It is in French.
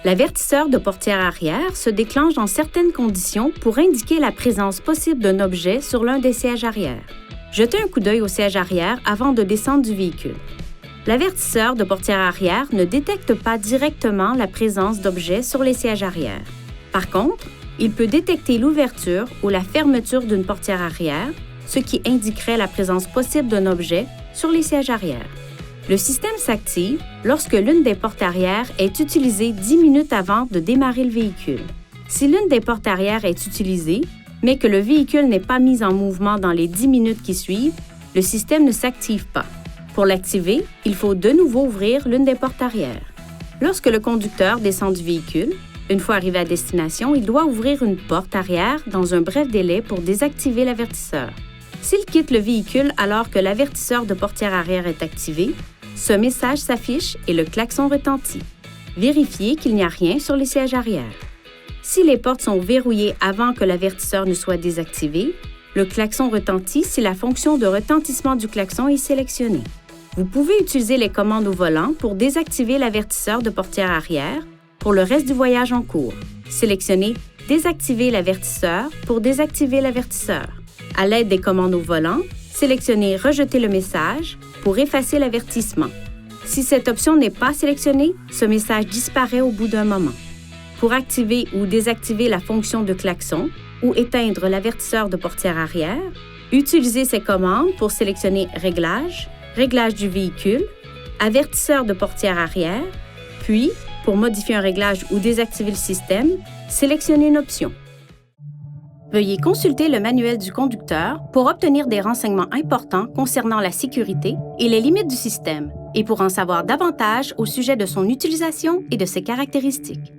L'avertisseur de portière arrière se déclenche dans certaines conditions pour indiquer la présence possible d'un objet sur l'un des sièges arrière. Jetez un coup d'œil au siège arrière avant de descendre du véhicule. L'avertisseur de portière arrière ne détecte pas directement la présence d'objets sur les sièges arrière. Par contre, il peut détecter l'ouverture ou la fermeture d'une portière arrière, ce qui indiquerait la présence possible d'un objet sur les sièges arrière. Le système s'active lorsque l'une des portes arrière est utilisée 10 minutes avant de démarrer le véhicule. Si l'une des portes arrière est utilisée, mais que le véhicule n'est pas mis en mouvement dans les 10 minutes qui suivent, le système ne s'active pas. Pour l'activer, il faut de nouveau ouvrir l'une des portes arrière. Lorsque le conducteur descend du véhicule, une fois arrivé à destination, il doit ouvrir une porte arrière dans un bref délai pour désactiver l'avertisseur. S'il quitte le véhicule alors que l'avertisseur de portière arrière est activé, ce message s'affiche et le klaxon retentit. Vérifiez qu'il n'y a rien sur les sièges arrière. Si les portes sont verrouillées avant que l'avertisseur ne soit désactivé, le klaxon retentit si la fonction de retentissement du klaxon est sélectionnée. Vous pouvez utiliser les commandes au volant pour désactiver l'avertisseur de portière arrière pour le reste du voyage en cours. Sélectionnez « Désactiver l'avertisseur » pour désactiver l'avertisseur. À l'aide des commandes au volant, sélectionnez « Rejeter le message » pour effacer l'avertissement. Si cette option n'est pas sélectionnée, ce message disparaît au bout d'un moment. Pour activer ou désactiver la fonction de klaxon ou éteindre l'avertisseur de portière arrière, utilisez ces commandes pour sélectionner « Réglages »,« Réglage du véhicule »,« Avertisseur de portière arrière », puis, pour modifier un réglage ou désactiver le système, sélectionnez une option. Veuillez consulter le manuel du conducteur pour obtenir des renseignements importants concernant la sécurité et les limites du système, et pour en savoir davantage au sujet de son utilisation et de ses caractéristiques.